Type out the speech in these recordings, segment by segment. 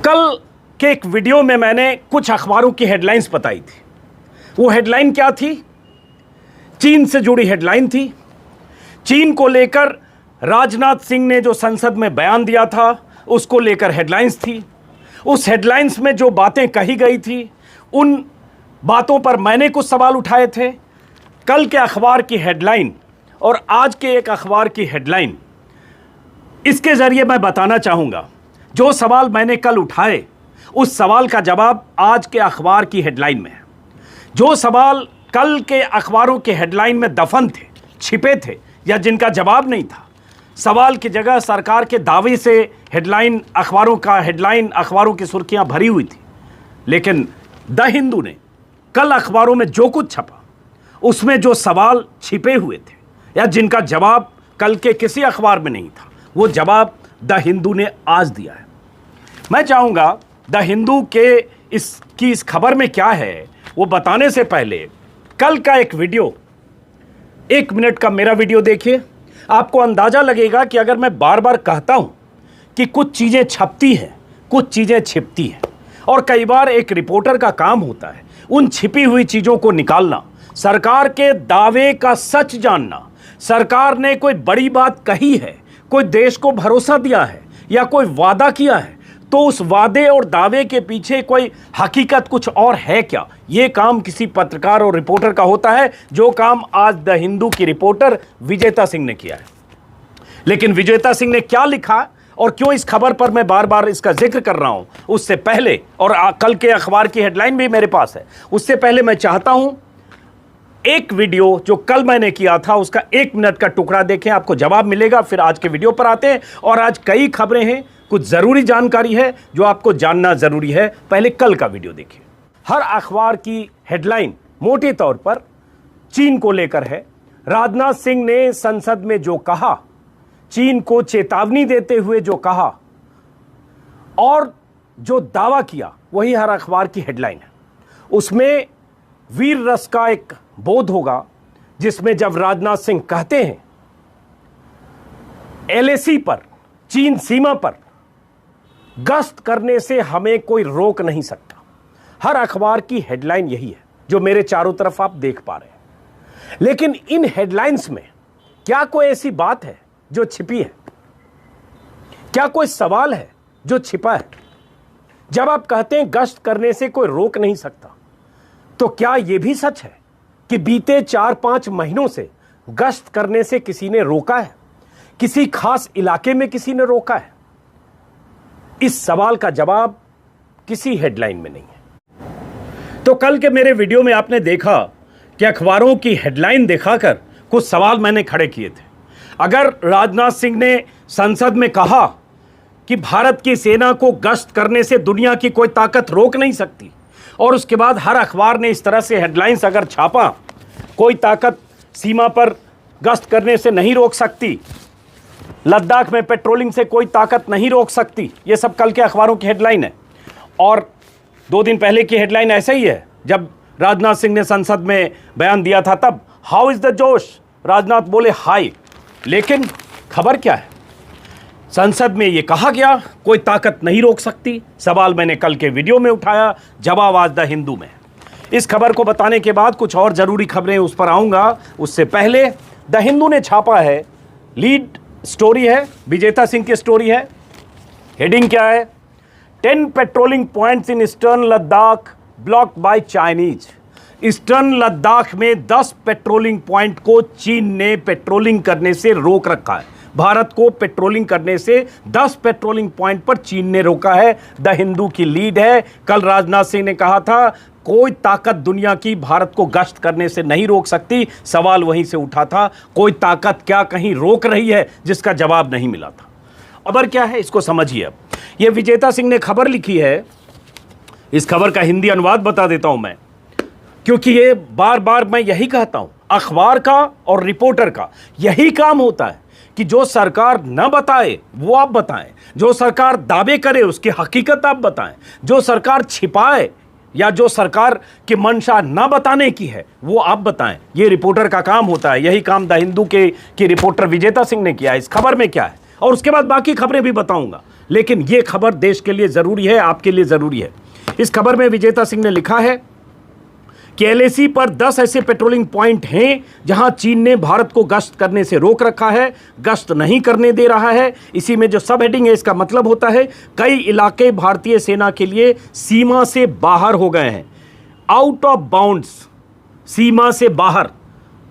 कल के एक वीडियो में मैंने कुछ अखबारों की हेडलाइंस बताई थी। वो हेडलाइन क्या थी? चीन से जुड़ी हेडलाइन थी। चीन को लेकर राजनाथ सिंह ने जो संसद में बयान दिया था उसको लेकर हेडलाइंस थी। उस हेडलाइंस में जो बातें कही गई थी उन बातों पर मैंने कुछ सवाल उठाए थे। कल के अखबार की हेडलाइन और आज के एक अखबार की हेडलाइन, इसके जरिए मैं बताना चाहूँगा जो सवाल मैंने कल उठाए उस सवाल का जवाब आज के अखबार की हेडलाइन में है। जो सवाल कल के अखबारों के हेडलाइन में दफन थे, छिपे थे या जिनका जवाब नहीं था, सवाल की जगह सरकार के दावे से हेडलाइन अखबारों की सुर्खियां भरी हुई थी। लेकिन द हिंदू ने कल अखबारों में जो कुछ छपा उसमें जो सवाल छिपे हुए थे या जिनका जवाब कल के किसी अखबार में नहीं था, वो जवाब द हिंदू ने आज दिया है। मैं चाहूँगा द हिंदू के इस खबर में क्या है वो बताने से पहले कल का एक वीडियो, 1 मिनट का मेरा वीडियो देखिए। आपको अंदाज़ा लगेगा कि अगर मैं बार बार कहता हूँ कि कुछ चीज़ें छपती हैं, कुछ चीज़ें छिपती हैं, और कई बार एक रिपोर्टर का काम होता है उन छिपी हुई चीज़ों को निकालना, सरकार के दावे का सच जानना। सरकार ने कोई बड़ी बात कही है, कोई देश को भरोसा दिया है या कोई वादा किया है, तो उस वादे और दावे के पीछे कोई हकीकत कुछ और है क्या? ये काम किसी पत्रकार और रिपोर्टर का होता है, जो काम आज द हिंदू की रिपोर्टर विजेता सिंह ने किया है। लेकिन विजेता सिंह ने क्या लिखा और क्यों इस खबर पर मैं बार बार इसका जिक्र कर रहा हूं, उससे पहले, और कल के अखबार की हेडलाइन भी मेरे पास है, उससे पहले मैं चाहता हूं एक वीडियो जो कल मैंने किया था उसका 1 मिनट का टुकड़ा देखें, आपको जवाब मिलेगा। फिर आज के वीडियो पर आते हैं। और आज कई खबरें हैं, कुछ ज़रूरी जानकारी है जो आपको जानना ज़रूरी है। पहले कल का वीडियो देखिए। हर अखबार की हेडलाइन मोटे तौर पर चीन को लेकर है। राजनाथ सिंह ने संसद में जो कहा, चीन को चेतावनी देते हुए जो कहा और जो दावा किया, वही हर अखबार की हेडलाइन है। उसमें वीर रस का एक बोध होगा, जिसमें जब राजनाथ सिंह कहते हैं एलएसी पर, चीन सीमा पर गश्त करने से हमें कोई रोक नहीं सकता। हर अखबार की हेडलाइन यही है जो मेरे चारों तरफ आप देख पा रहे हैं। लेकिन इन हेडलाइंस में क्या कोई ऐसी बात है जो छिपी है? क्या कोई सवाल है जो छिपा है? जब आप कहते हैं गश्त करने से कोई रोक नहीं सकता, तो क्या यह भी सच है कि बीते 4-5 महीनों से गश्त करने से किसी ने रोका है? किसी खास इलाके में किसी ने रोका है? इस सवाल का जवाब किसी हेडलाइन में नहीं है। तो कल के मेरे वीडियो में आपने देखा कि अखबारों की हेडलाइन दिखाकर कुछ सवाल मैंने खड़े किए थे। अगर राजनाथ सिंह ने संसद में कहा कि भारत की सेना को गश्त करने से दुनिया की कोई ताकत रोक नहीं सकती, और उसके बाद हर अखबार ने इस तरह से हेडलाइंस अगर छापा, कोई ताकत सीमा पर गश्त करने से नहीं रोक सकती, लद्दाख में पेट्रोलिंग से कोई ताकत नहीं रोक सकती, ये सब कल के अखबारों की हेडलाइन है। और 2 दिन पहले की हेडलाइन ऐसा ही है, जब राजनाथ सिंह ने संसद में बयान दिया था तब हाउ इज द जोश, राजनाथ बोले हाई। लेकिन खबर क्या है? संसद में ये कहा गया कोई ताकत नहीं रोक सकती। सवाल मैंने कल के वीडियो में उठाया, जवाब आज द हिंदू में। इस खबर को बताने के बाद कुछ और ज़रूरी खबरें उस पर आऊँगा। उससे पहले द हिंदू ने छापा है, लीड स्टोरी है, विजेता सिंह की स्टोरी है। हेडिंग क्या है? 10 patrolling points in eastern Ladakh blocked by Chinese. Eastern Ladakh में 10 पेट्रोलिंग पॉइंट को चीन ने पेट्रोलिंग करने से रोक रखा है। भारत को पेट्रोलिंग करने से 10 पेट्रोलिंग पॉइंट पर चीन ने रोका है। द हिंदू की लीड है। कल राजनाथ सिंह ने कहा था कोई ताकत दुनिया की भारत को गश्त करने से नहीं रोक सकती। सवाल वहीं से उठा था, कोई ताकत क्या कहीं रोक रही है, जिसका जवाब नहीं मिला था। खबर क्या है इसको समझिए। अब ये विजेता सिंह ने खबर लिखी है। इस खबर का हिंदी अनुवाद बता देता हूं मैं, क्योंकि ये बार बार मैं यही कहता हूं, अखबार का और रिपोर्टर का यही काम होता है कि जो सरकार न बताए वो आप बताएं, जो सरकार दावे करे उसकी हकीकत आप बताएं, जो सरकार छिपाए या जो सरकार की मंशा न बताने की है वो आप बताएं। ये रिपोर्टर का काम होता है। यही काम द हिंदू की रिपोर्टर विजेता सिंह ने किया है। इस खबर में क्या है और उसके बाद बाकी खबरें भी बताऊंगा। लेकिन यह खबर देश के लिए जरूरी है, आपके लिए जरूरी है। इस खबर में विजेता सिंह ने लिखा है कि एलएसी पर 10 ऐसे पेट्रोलिंग पॉइंट हैं जहां चीन ने भारत को गश्त करने से रोक रखा है, गश्त नहीं करने दे रहा है। इसी में जो सब हेडिंग है, इसका मतलब होता है कई इलाके भारतीय सेना के लिए सीमा से बाहर हो गए हैं, आउट ऑफ बाउंड्स, सीमा से बाहर,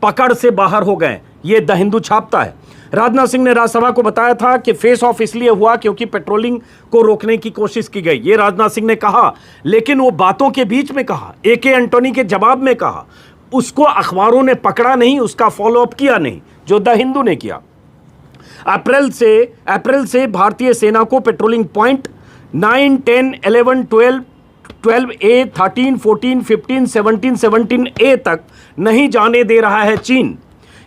पकड़ से बाहर हो गए। ये द हिंदू छापता है। राजनाथ सिंह ने राज्यसभा को बताया था कि फेस ऑफ इसलिए हुआ क्योंकि पेट्रोलिंग को रोकने की कोशिश की गई, ये राजनाथ सिंह ने कहा, लेकिन वो बातों के बीच में कहा, एके एंटोनी के जवाब में कहा, उसको अखबारों ने पकड़ा नहीं, उसका फॉलोअप किया नहीं, जो द हिंदू ने किया। अप्रैल से भारतीय सेना को पेट्रोलिंग पॉइंट 9, 10, 11, 12A, 13, 14, 15, 17, 17A तक नहीं जाने दे रहा है चीन।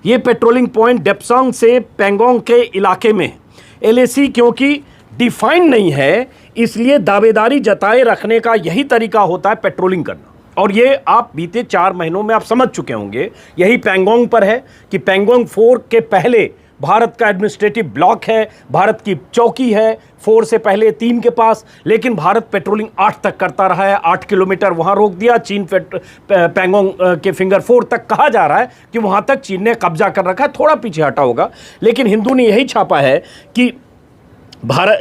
ये पेट्रोलिंग पॉइंट डेप्सांग से पैंगोंग के इलाके में है। एलएसी क्योंकि डिफाइंड नहीं है, इसलिए दावेदारी जताए रखने का यही तरीका होता है पेट्रोलिंग करना। और ये आप बीते 4 महीनों में आप समझ चुके होंगे, यही पैंगोंग पर है कि पैंगोंग 4 के पहले भारत का एडमिनिस्ट्रेटिव ब्लॉक है, भारत की चौकी है, 4 से पहले 3 के पास, लेकिन भारत पेट्रोलिंग 8 तक करता रहा है। 8 किलोमीटर वहां रोक दिया, चीन पैंगोंग के फिंगर 4 तक कहा जा रहा है कि वहां तक चीन ने कब्जा कर रखा है, थोड़ा पीछे हटा होगा। लेकिन हिंदू ने यही छापा है कि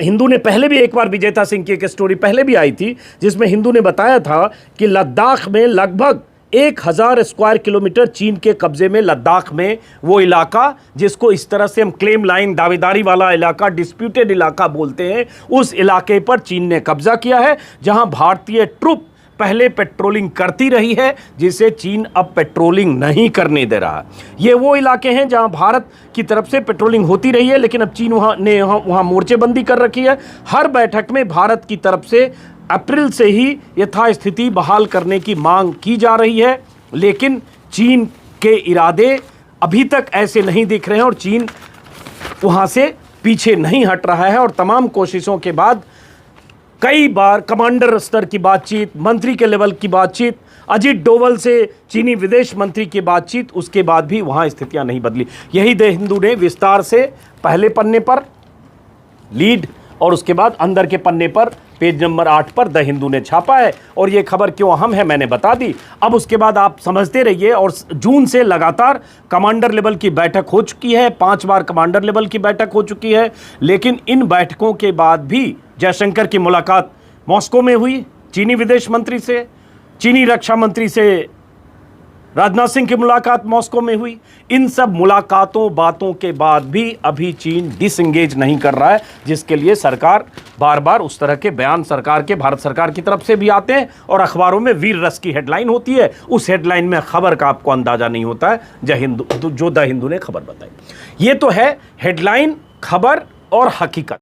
हिंदू ने पहले भी एक बार विजेता सिंह की एक स्टोरी पहले भी आई थी, जिसमें हिंदू ने बताया था कि लद्दाख में लगभग 1000 स्क्वायर किलोमीटर चीन के कब्जे में, लद्दाख में वो इलाका जिसको इस तरह से हम क्लेम लाइन, दावेदारी वाला इलाका, डिस्प्यूटेड इलाका बोलते हैं, उस इलाके पर चीन ने कब्जा किया है, जहां भारतीय ट्रुप पहले पेट्रोलिंग करती रही है, जिसे चीन अब पेट्रोलिंग नहीं करने दे रहा। ये वो इलाके हैं जहां भारत की तरफ से पेट्रोलिंग होती रही है, लेकिन अब चीन वहां मोर्चेबंदी कर रखी है। हर बैठक में भारत की तरफ से अप्रैल से ही यथास्थिति बहाल करने की मांग की जा रही है, लेकिन चीन के इरादे अभी तक ऐसे नहीं दिख रहे हैं और चीन वहां से पीछे नहीं हट रहा है। और तमाम कोशिशों के बाद कई बार कमांडर स्तर की बातचीत, मंत्री के लेवल की बातचीत, अजीत डोवल से चीनी विदेश मंत्री की बातचीत, उसके बाद भी वहां स्थितियां नहीं बदली। यही द हिंदू ने विस्तार से पहले पन्ने पर लीड और उसके बाद अंदर के पन्ने पर पेज नंबर 8 पर द हिंदू ने छापा है। और ये खबर क्यों अहम है मैंने बता दी। अब उसके बाद आप समझते रहिए। और जून से लगातार कमांडर लेवल की बैठक हो चुकी है, 5 बार कमांडर लेवल की बैठक हो चुकी है, लेकिन इन बैठकों के बाद भी जयशंकर की मुलाकात मॉस्को में हुई चीनी विदेश मंत्री से, चीनी रक्षा मंत्री से राजनाथ सिंह की मुलाकात मॉस्को में हुई। इन सब मुलाकातों बातों के बाद भी अभी चीन डिसएंगेज नहीं कर रहा है, जिसके लिए सरकार बार बार उस तरह के बयान सरकार के, भारत सरकार की तरफ से भी आते हैं और अखबारों में वीर रस की हेडलाइन होती है। उस हेडलाइन में खबर का आपको अंदाजा नहीं होता है, जो द हिंदू ने खबर बताई। ये तो है हेडलाइन, खबर और हकीकत।